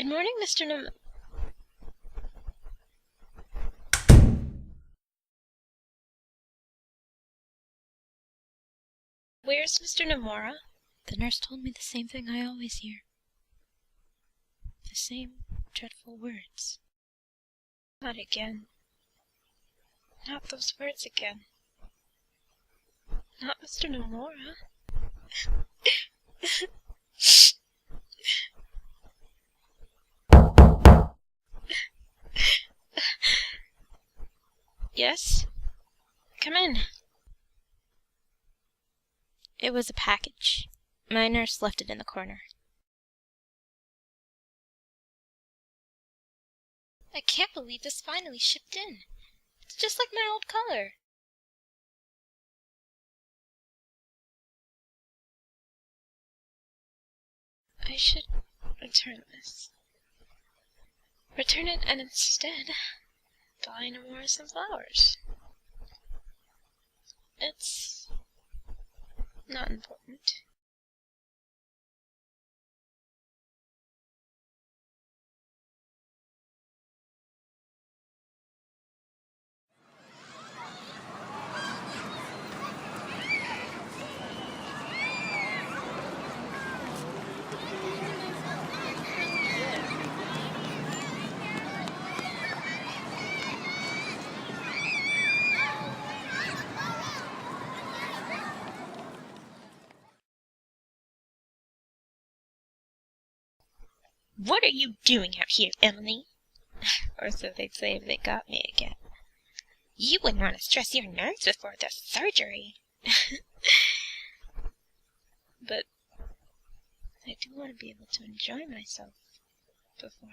Good morning, Mr. Nam... Where's Mr. Namora? The nurse told me the same thing I always hear. The same dreadful words. Not again. Not those words again. Not Mr. Namora. Yes? Come in. It was a package. My nurse left it in the corner. I can't believe this finally shipped in. It's just like my old color. I should return this. Return it and instead buy Namora some flowers. It's not important. What are you doing out here, Emily? Or so they'd say if they got me again. You wouldn't want to stress your nerves before the surgery. But I do want to be able to enjoy myself before.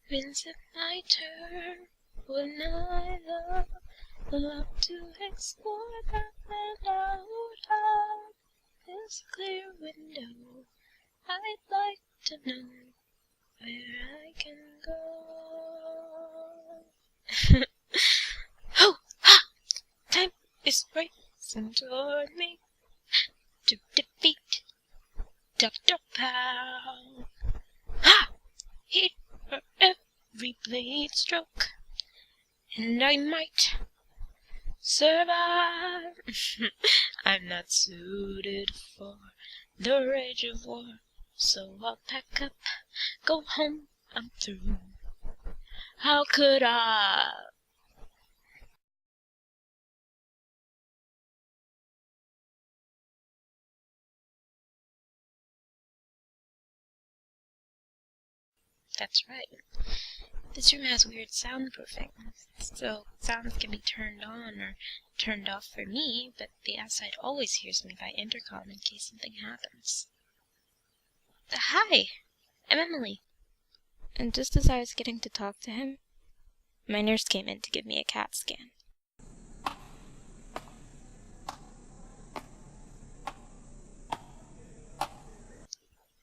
When's it my turn? When I love to explore that land out of this clear window. I'd like to know where I can go. Ho! Ha! Time is racing toward me to defeat Dr. Powell. Ha! Hit for every blade stroke, and I might survive. I'm not suited for the rage of war, so I'll pack up, go home, I'm through. How could I? That's right. This room has weird soundproofing, so sounds can be turned on or turned off for me, but the outside always hears me by intercom in case something happens. Hi! I'm Emily. And just as I was getting to talk to him, my nurse came in to give me a CAT scan.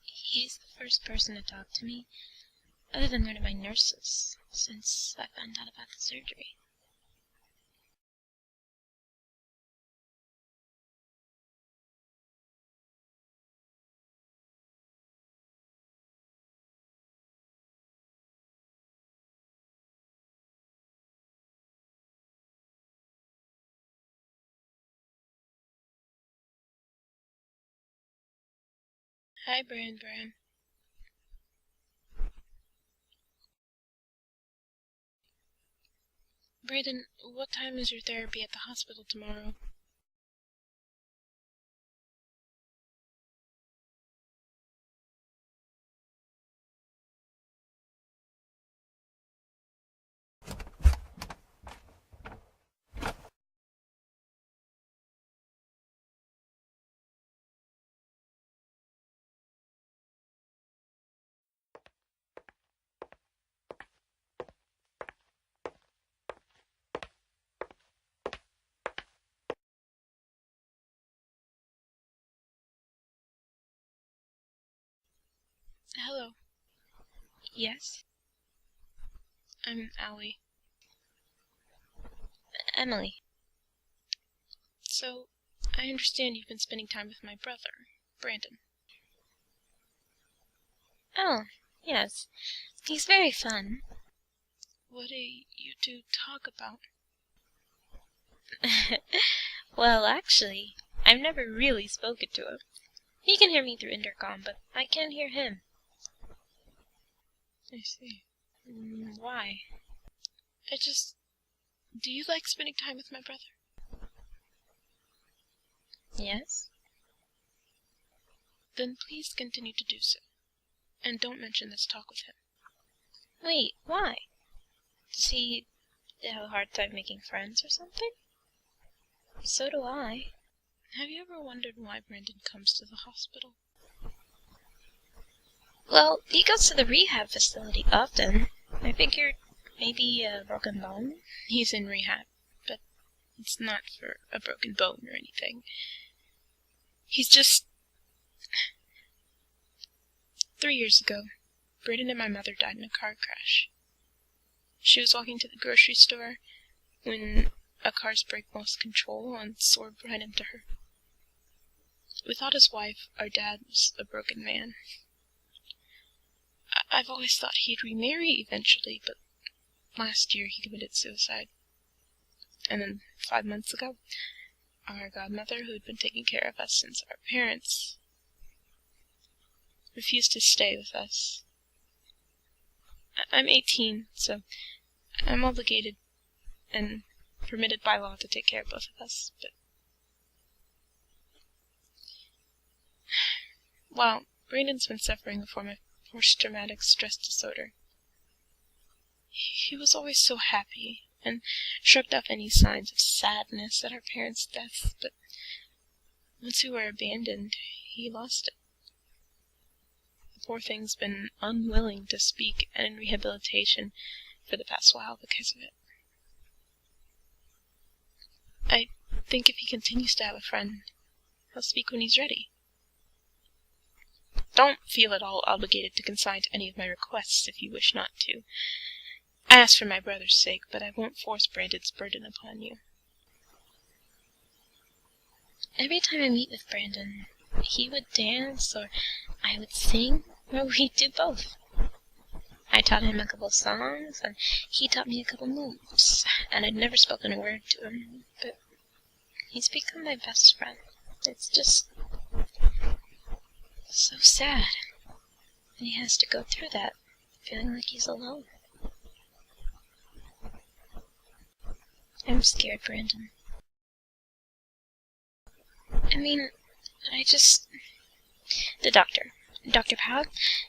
He's the first person to talk to me, other than one of my nurses, since I found out about the surgery. Hi, Bran. Brayden, what time is your therapy at the hospital tomorrow? Hello. Yes? I'm Allie. Emily. So, I understand you've been spending time with my brother, Brandon. Oh, yes. He's very fun. What do you two talk about? Well, actually, I've never really spoken to him. He can hear me through intercom, but I can't hear him. I see. Why? Do you like spending time with my brother? Yes? Then please continue to do so. And don't mention this talk with him. Wait, why? Does he have a hard time making friends or something? So do I. Have you ever wondered why Brandon comes to the hospital? Well, he goes to the rehab facility often. I figured maybe a broken bone. He's in rehab, but it's not for a broken bone or anything. He's just... 3 years ago, Brandon and my mother died in a car crash. She was walking to the grocery store when a car's brake lost control and swerved right into her. Without his wife, our dad was a broken man. I've always thought he'd remarry eventually, but last year he committed suicide. And then 5 months ago, our godmother, who had been taking care of us since our parents, refused to stay with us. I'm 18, so I'm obligated and permitted by law to take care of both of us, but... Well, Brandon's been suffering a form of post-traumatic stress disorder. He was always so happy, and shrugged off any signs of sadness at our parents' deaths, but once we were abandoned, he lost it. The poor thing's been unwilling to speak and in rehabilitation for the past while because of it. I think if he continues to have a friend, he'll speak when he's ready. Don't feel at all obligated to consign to any of my requests if you wish not to. I ask for my brother's sake, but I won't force Brandon's burden upon you. Every time I meet with Brandon, he would dance, or I would sing, or we'd do both. I taught him a couple songs, and he taught me a couple moves, and I'd never spoken a word to him, but he's become my best friend. It's just so sad that he has to go through that, feeling like he's alone. I'm scared, Brandon. I mean, the doctor, Dr. Powell,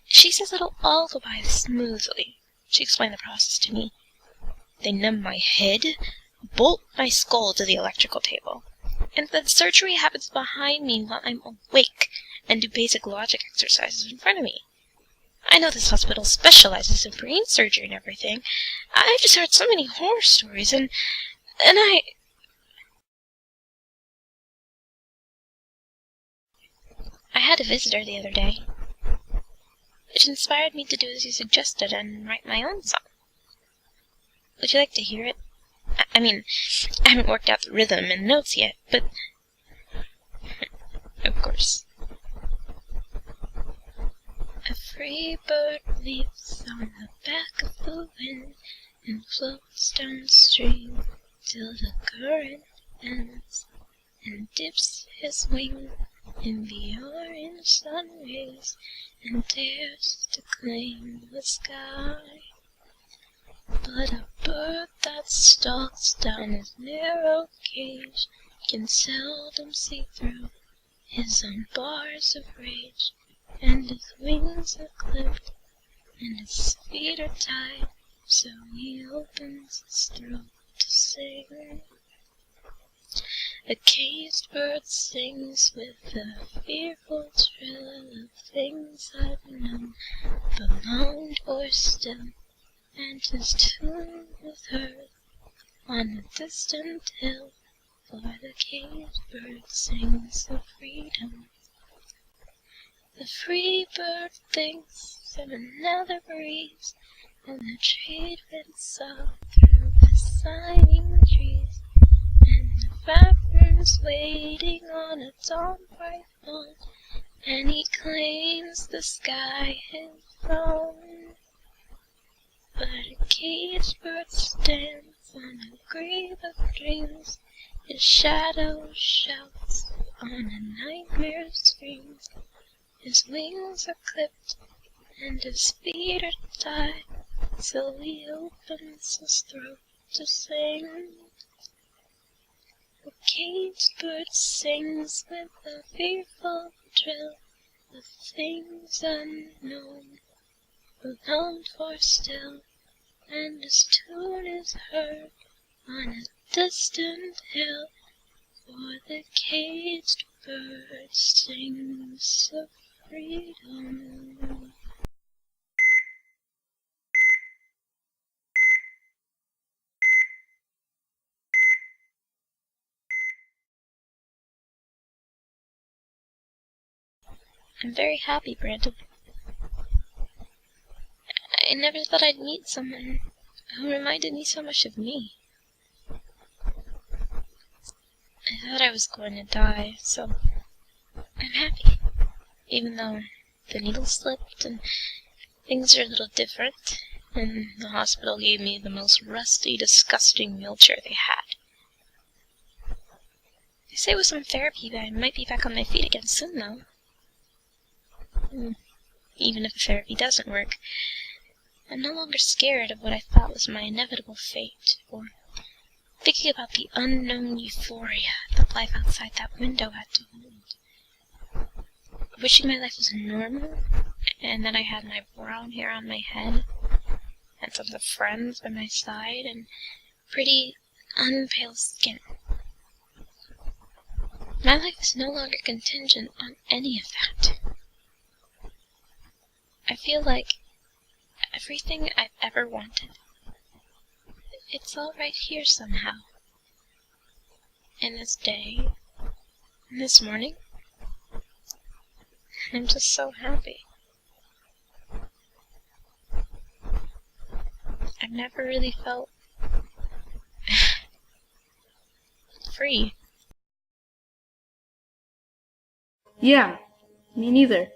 she says it'll all go by smoothly. She explained the process to me. They numb my head, bolt my skull to the electrical table, and the surgery happens behind me while I'm awake, and do basic logic exercises in front of me. I know this hospital specializes in brain surgery and everything. I've just heard so many horror stories, and I had a visitor the other day. It inspired me to do as you suggested and write my own song. Would you like to hear it? I mean, I haven't worked out the rhythm and notes yet, but... Of course. A free bird leaps on the back of the wind and floats downstream till the current ends and dips his wing in the orange sun rays and dares to claim the sky. But a bird that stalks down his narrow cage can seldom see through his own bars of rage, and his wings are clipped and his feet are tied, so he opens his throat to sing. A caged bird sings with a fearful trill of things I've known, belonged or still, and his tune is heard on a distant hill, for the caged bird sings of freedom. The free bird thinks of another breeze, and the trade winds sob through the sighing trees, and the fathom's waiting on a dawn bright dawn, and he claims the sky his throne. But a caged bird stands on a grave of dreams. His shadow shouts on a nightmare screams. His wings are clipped and his feet are tied, so he opens his throat to sing. The caged bird sings with a fearful trill of things unknown, longed for still, and his tune is heard on a distant hill, for the caged bird sings of freedom. I'm very happy, Brandon. I never thought I'd meet someone who reminded me so much of me. I thought I was going to die, so I'm happy. Even though the needle slipped and things are a little different, and the hospital gave me the most rusty, disgusting wheelchair they had. They say with some therapy that I might be back on my feet again soon, though. Even if the therapy doesn't work, I'm no longer scared of what I thought was my inevitable fate, or thinking about the unknown euphoria that life outside that window had to hold. Wishing my life was normal, and that I had my brown hair on my head, and tons of friends by my side, and pretty, unpale skin. My life is no longer contingent on any of that. I feel like everything I've ever wanted, it's all right here somehow. In this day, in this morning, I'm just so happy. I've never really felt free. Yeah, me neither.